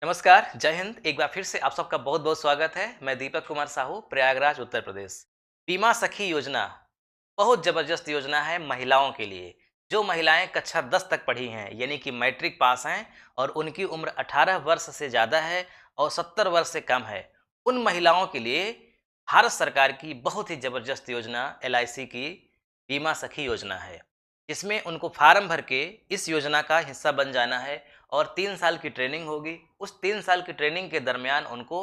नमस्कार, जय हिंद। एक बार फिर से आप सबका बहुत-बहुत स्वागत है। मैं दीपक कुमार साहू, प्रयागराज, उत्तर प्रदेश। बीमा सखी योजना बहुत ज़बरदस्त योजना है महिलाओं के लिए। जो महिलाएं कक्षा 10 तक पढ़ी हैं, यानी कि मैट्रिक पास हैं और उनकी उम्र 18 वर्ष से ज़्यादा है और 70 वर्ष से कम है, उन महिलाओं के लिए भारत सरकार की बहुत ही ज़बरदस्त योजना एलआईसी की बीमा सखी योजना है। इसमें उनको फार्म भर के इस योजना का हिस्सा बन जाना है और 3 साल की ट्रेनिंग होगी। उस 3 साल की ट्रेनिंग के दरमियान उनको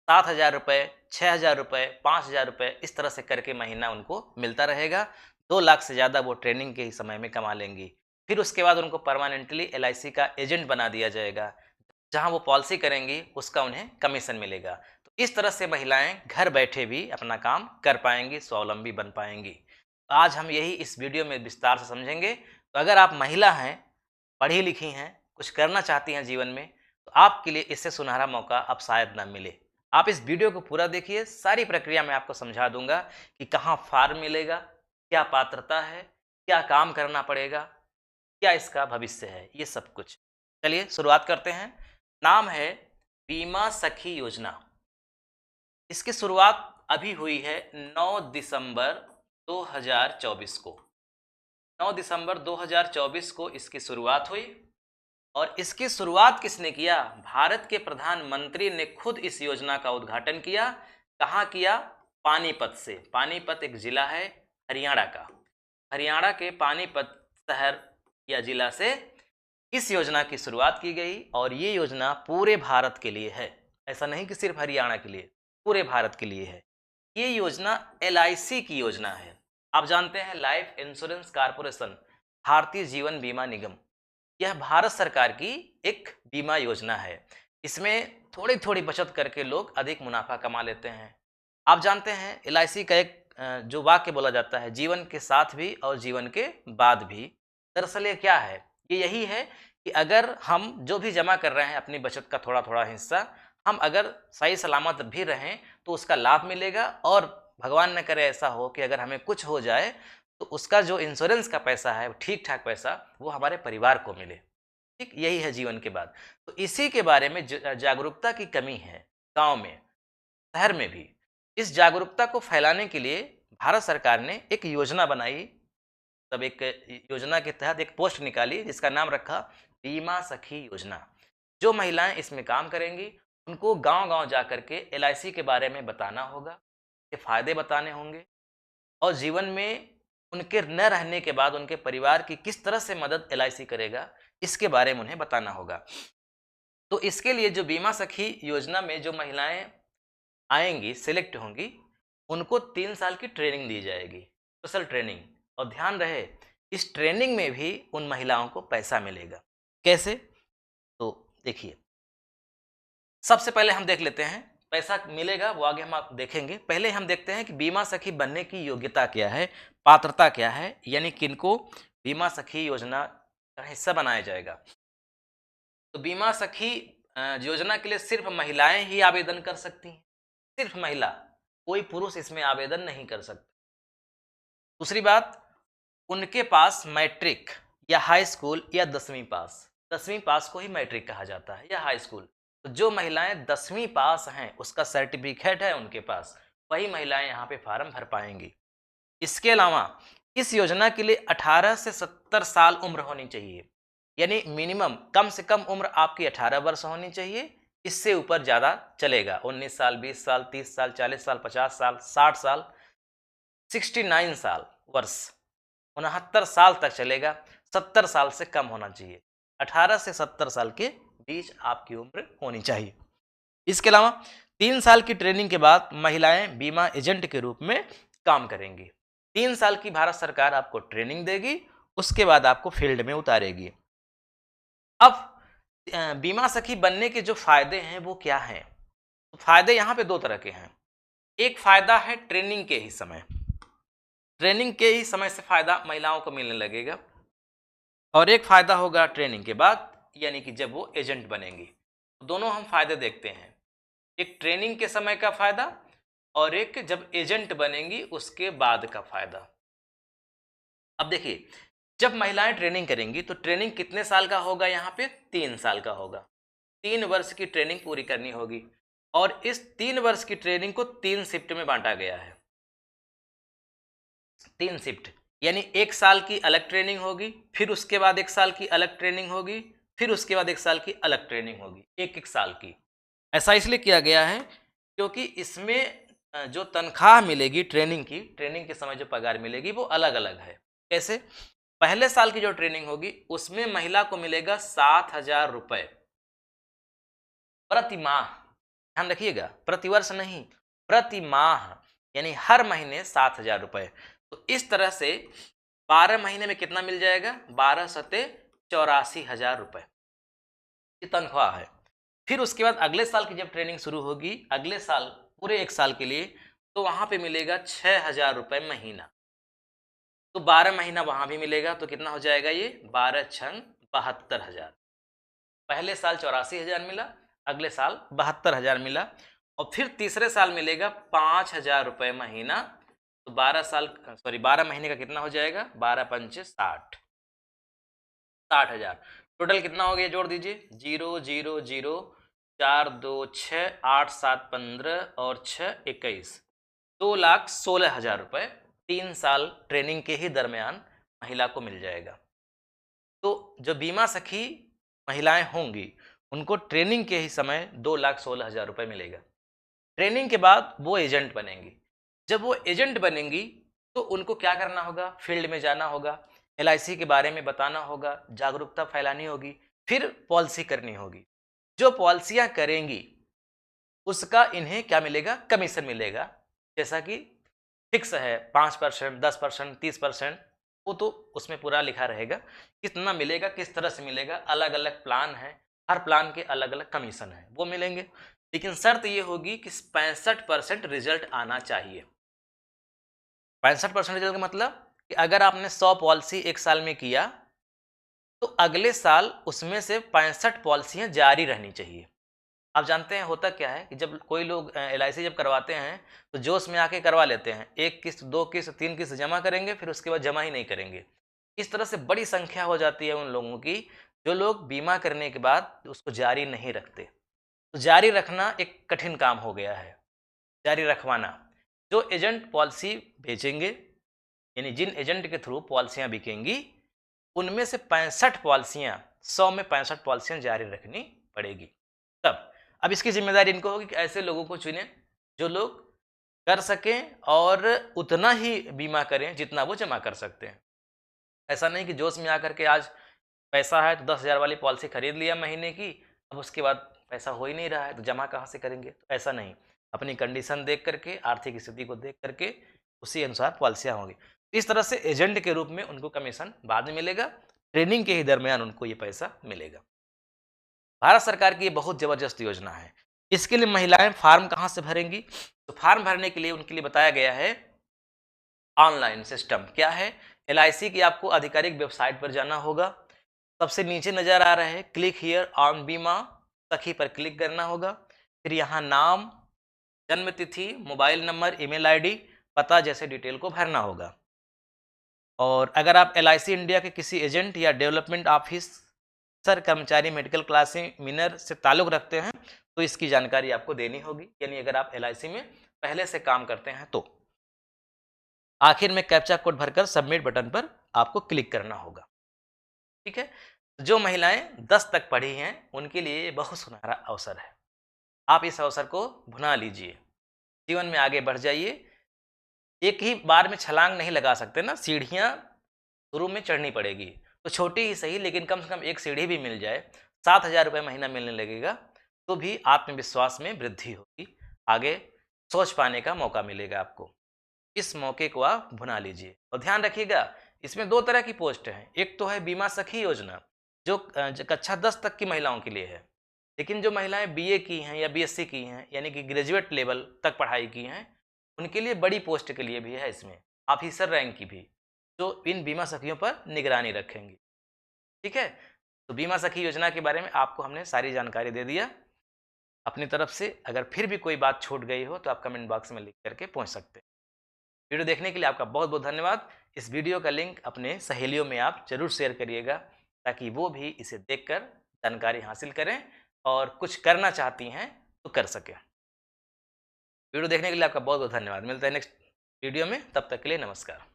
7,000 रुपए, 6,000 रुपए, 5,000 रुपए इस तरह से करके महीना उनको मिलता रहेगा। 2 लाख से ज़्यादा वो ट्रेनिंग के ही समय में कमा लेंगी। फिर उसके बाद उनको परमानेंटली एलआईसी का एजेंट बना दिया जाएगा। जहाँ वो पॉलिसी करेंगी, उसका उन्हें कमीशन मिलेगा। तो इस तरह से महिलाएँ घर बैठे भी अपना काम कर पाएँगी, स्वावलंबी बन पाएँगी। आज हम यही इस वीडियो में विस्तार से समझेंगे। तो अगर आप महिला हैं, पढ़ी-लिखी हैं, कुछ करना चाहती हैं जीवन में, तो आपके लिए इससे सुनहरा मौका अब शायद ना मिले। आप इस वीडियो को पूरा देखिए, सारी प्रक्रिया मैं आपको समझा दूँगा कि कहाँ फ़ॉर्म मिलेगा, क्या पात्रता है, क्या काम करना पड़ेगा, क्या इसका भविष्य है, ये सब कुछ। चलिए शुरुआत करते हैं। नाम है बीमा सखी योजना। इसकी शुरुआत अभी हुई है 9 दिसंबर 2024 को। 9 दिसंबर 2024 को इसकी शुरुआत हुई और इसकी शुरुआत किसने किया? भारत के प्रधानमंत्री ने खुद इस योजना का उद्घाटन किया। कहाँ किया? पानीपत से। पानीपत एक जिला है हरियाणा का। हरियाणा के पानीपत शहर या जिला से इस योजना की शुरुआत की गई और ये योजना पूरे भारत के लिए है। ऐसा नहीं कि सिर्फ हरियाणा के लिए, पूरे भारत के लिए है। ये योजना एलआईसी की योजना है। आप जानते हैं life insurance corporation, Bharatiya Jeevan बीमा निगम, यह भारत सरकार की एक बीमा योजना है। इसमें थोड़ी-थोड़ी बचत करके लोग अधिक मुनाफा कमा लेते हैं। आप जानते हैं एलआईसी का एक जो वाक्य बोला जाता है, जीवन के साथ भी और जीवन के बाद भी। दरअसल ये क्या है? ये यही है कि अगर हम जो भी जमा कर रहे हैं अपनी बचत का थोड़ा-थोड़ा हिस्सा, हम अगर सही सलामत भी रहें तो उसका लाभ मिलेगा और भगवान न करे ऐसा हो कि अगर हमें कुछ हो जाए तो उसका जो इंश्योरेंस का पैसा है, ठीक-ठाक पैसा, वो हमारे परिवार को मिले। ठीक यही है जीवन के बाद। तो इसी के बारे में जागरूकता की कमी है गाँव में, शहर में भी। इस जागरूकता को फैलाने के लिए भारत सरकार ने एक योजना बनाई, तब एक योजना के तहत एक पोस्ट निकाली जिसका नाम रखा बीमा सखी योजना। जो महिलाएं इसमें काम करेंगी, उनको गाँव-गाँव जाकर के एलआईसी के बारे में बताना होगा, के फ़ायदे बताने होंगे और जीवन में उनके न रहने के बाद उनके परिवार की किस तरह से मदद एलआईसी करेगा, इसके बारे में उन्हें बताना होगा। तो इसके लिए जो बीमा सखी योजना में जो महिलाएँ आएँगी, सेलेक्ट होंगी, उनको 3 साल की ट्रेनिंग दी जाएगी, स्पेशल ट्रेनिंग। और ध्यान रहे, इस ट्रेनिंग में भी उन महिलाओं को पैसा मिलेगा। कैसे? तो देखिए, सबसे पहले हम देख लेते हैं, पैसा मिलेगा वो आगे हम आप देखेंगे। पहले हम देखते हैं कि बीमा सखी बनने की योग्यता क्या है, पात्रता क्या है, यानी किनको बीमा सखी योजना का हिस्सा बनाया जाएगा। तो बीमा सखी योजना के लिए सिर्फ महिलाएं ही आवेदन कर सकती हैं, सिर्फ महिला, कोई पुरुष इसमें आवेदन नहीं कर सकता। दूसरी बात, उनके पास मैट्रिक या हाई स्कूल या 10वीं पास, 10वीं पास को ही मैट्रिक कहा जाता है या हाई स्कूल। तो जो महिलाएं 10वीं पास हैं, उसका सर्टिफिकेट है उनके पास, वही महिलाएं यहाँ पे फार्म भर पाएंगी। इसके अलावा इस योजना के लिए 18 से 70 साल उम्र होनी चाहिए, यानी मिनिमम कम से कम उम्र आपकी 18 वर्ष होनी चाहिए। इससे ऊपर ज़्यादा चलेगा, 19 साल, 20 साल, 30 साल, 40 साल, 50 साल, 60 साल, 69 साल वर्ष, 69 साल तक चलेगा। 70 साल से कम होना चाहिए, 18 से 70 साल के बीच आपकी उम्र होनी चाहिए। इसके अलावा 3 साल की ट्रेनिंग के बाद महिलाएं बीमा एजेंट के रूप में काम करेंगी। 3 साल की भारत सरकार आपको ट्रेनिंग देगी, उसके बाद आपको फील्ड में उतारेगी। अब बीमा सखी बनने के जो फायदे हैं वो क्या हैं? तो फायदे यहाँ पे 2 तरह के हैं। एक फायदा है ट्रेनिंग के ही समय, ट्रेनिंग के ही समय से फायदा महिलाओं को मिलने लगेगा और एक फायदा होगा ट्रेनिंग के बाद, यानी कि जब वो एजेंट बनेंगी। दोनों हम फायदे देखते हैं, एक ट्रेनिंग के समय का फायदा और एक जब एजेंट बनेंगी उसके बाद का फायदा। अब देखिए, जब महिलाएं ट्रेनिंग करेंगी तो ट्रेनिंग कितने साल का होगा? यहाँ पे 3 साल का होगा। 3 वर्ष की ट्रेनिंग पूरी करनी होगी और इस 3 वर्ष की ट्रेनिंग को 3 शिफ्ट में बांटा गया है। 3 शिफ्ट यानी 1 साल की अलग ट्रेनिंग होगी, फिर उसके बाद 1 साल की अलग ट्रेनिंग होगी, फिर उसके बाद 1 साल की अलग ट्रेनिंग होगी, 1-1 साल की। ऐसा इसलिए किया गया है क्योंकि इसमें जो तनख्वाह मिलेगी ट्रेनिंग की, ट्रेनिंग के समय जो पगार मिलेगी वो अलग-अलग है। कैसे? पहले साल की जो ट्रेनिंग होगी उसमें महिला को मिलेगा 7,000 रुपए प्रति माह। ध्यान रखिएगा, प्रतिवर्ष नहीं, प्रति माह, यानी हर महीने 7,000 रुपए। तो इस तरह से 12 महीने में कितना मिल जाएगा? 12 सते 84,000 रुपए की तनख्वाह है। फिर उसके बाद अगले साल की जब ट्रेनिंग शुरू होगी, अगले साल पूरे 1 साल के लिए, तो वहां पे मिलेगा 6,000 रुपए महीना। तो 12 महीना वहां भी मिलेगा, तो कितना हो जाएगा ये? 12 छंग 72,000। पहले साल 84,000 मिला, अगले साल 72,000 मिला, और फिर तीसरे साल मिलेगा 5,000 रुपए महीना। तो 12 महीने का कितना हो जाएगा? 12 पंचे 60, 60,000। टोटल कितना हो गया? जोड़ दीजिए, 0 0 0 4 2 6 8 7 15 और 6 21, 2,16,000 रुपए 3 साल ट्रेनिंग के ही दरमियान महिला को मिल जाएगा। तो जो बीमा सखी महिलाएं होंगी उनको ट्रेनिंग के ही समय 2,16,000 रुपए मिलेगा। ट्रेनिंग के बाद वो एजेंट बनेंगी। जब वो एजेंट बनेंगी तो उनको क्या करना होगा? फील्ड में जाना होगा, एलआईसी के बारे में बताना होगा, जागरूकता फैलानी होगी, फिर पॉलिसी करनी होगी। जो पॉलिसियां करेंगी उसका इन्हें क्या मिलेगा? कमीशन मिलेगा। जैसा कि फिक्स है 5%, 10%, 30%, वो तो उसमें पूरा लिखा रहेगा कितना मिलेगा, किस तरह से मिलेगा। अलग अलग प्लान है, हर प्लान के अलग अलग कमीशन है, वो मिलेंगे। लेकिन शर्त ये होगी कि 65% रिजल्ट आना चाहिए। 65% रिजल्ट का मतलब कि अगर आपने 100 पॉलिसी 1 साल में किया तो अगले साल उसमें से 65 पॉलिसियां जारी रहनी चाहिए। आप जानते हैं होता क्या है कि जब कोई लोग एलआईसी जब करवाते हैं तो जोश में आके करवा लेते हैं, 1 किस्त, 2 किस्त, 3 किस्त जमा करेंगे, फिर उसके बाद जमा ही नहीं करेंगे। इस तरह से बड़ी संख्या हो जाती है उन लोगों की जो लोग बीमा करने के बाद उसको जारी नहीं रखते। तो जारी रखना एक कठिन काम हो गया है, जारी रखवाना। जो एजेंट पॉलिसी बेचेंगे, यानी जिन एजेंट के थ्रू पॉलिसियां बिकेंगी, उनमें से 65 पॉलिसियां, 100 में 65 पॉलिसियां जारी रखनी पड़ेगी। तब अब इसकी जिम्मेदारी इनको होगी कि ऐसे लोगों को चुनें जो लोग कर सकें और उतना ही बीमा करें जितना वो जमा कर सकते हैं। ऐसा नहीं कि जोश में आकर के आज पैसा है तो 10,000 वाली पॉलिसी खरीद लिया महीने की, अब उसके बाद पैसा हो ही नहीं रहा है तो जमा कहाँ से करेंगे? तो ऐसा नहीं, अपनी कंडीशन देख करके, आर्थिक स्थिति को देख करके उसी अनुसार पॉलिसियाँ होंगी। इस तरह से एजेंट के रूप में उनको कमीशन बाद में मिलेगा, ट्रेनिंग के ही दरमियान उनको ये पैसा मिलेगा। भारत सरकार की ये बहुत ज़बरदस्त योजना है। इसके लिए महिलाएं फार्म कहाँ से भरेंगी? तो फार्म भरने के लिए उनके लिए बताया गया है ऑनलाइन सिस्टम। क्या है? एलआईसी की आपको आधिकारिक वेबसाइट पर जाना होगा। सबसे नीचे नज़र आ रहा है क्लिक हियर ऑन बीमा सखी पर क्लिक करना होगा। फिर यहाँ नाम, जन्म तिथि, मोबाइल नंबर, ईमेल आईडी, पता जैसे डिटेल को भरना होगा। और अगर आप एलआईसी इंडिया के किसी एजेंट या डेवलपमेंट ऑफिसर, कर्मचारी, मेडिकल क्लासिमिनर से ताल्लुक़ रखते हैं तो इसकी जानकारी आपको देनी होगी, यानी अगर आप एलआईसी में पहले से काम करते हैं तो। आखिर में कैप्चा कोड भरकर सबमिट बटन पर आपको क्लिक करना होगा। ठीक है? जो महिलाएं 10 तक पढ़ी हैं उनके लिए ये बहुत सुनहरा अवसर है। आप इस अवसर को भुना लीजिए, जीवन में आगे बढ़ जाइए। एक ही बार में छलांग नहीं लगा सकते ना, सीढ़ियाँ शुरू में चढ़नी पड़ेगी। तो छोटी ही सही लेकिन कम से कम एक सीढ़ी भी मिल जाए, 7,000 रुपये महीना मिलने लगेगा तो भी आत्मविश्वास में वृद्धि होगी, आगे सोच पाने का मौका मिलेगा आपको। इस मौके को आप भुना लीजिए। और ध्यान रखिएगा, इसमें 2 तरह की पोस्ट हैं। एक तो है बीमा सखी योजना जो कक्षा 10 तक की महिलाओं के लिए है। लेकिन जो महिलाएं बीए की हैं या बीएससी की हैं, यानी कि ग्रेजुएट लेवल तक पढ़ाई की हैं, उनके लिए बड़ी पोस्ट के लिए भी है इसमें, ऑफिसर रैंक की भी, जो इन बीमा सखियों पर निगरानी रखेंगी। ठीक है? तो बीमा सखी योजना के बारे में आपको हमने सारी जानकारी दे दिया। अपनी तरफ से अगर फिर भी कोई बात छूट गई हो तो आप कमेंट बॉक्स में लिख करके पूछ सकते हैं। वीडियो देखने के लिए आपका बहुत बहुत धन्यवाद। इस वीडियो का लिंक अपने सहेलियों में आप ज़रूर शेयर करिएगा ताकि वो भी इसे देखकर जानकारी हासिल करें और कुछ करना चाहती हैं तो कर सकें। वीडियो देखने के लिए आपका बहुत बहुत धन्यवाद। मिलते हैं नेक्स्ट वीडियो में, तब तक के लिए नमस्कार।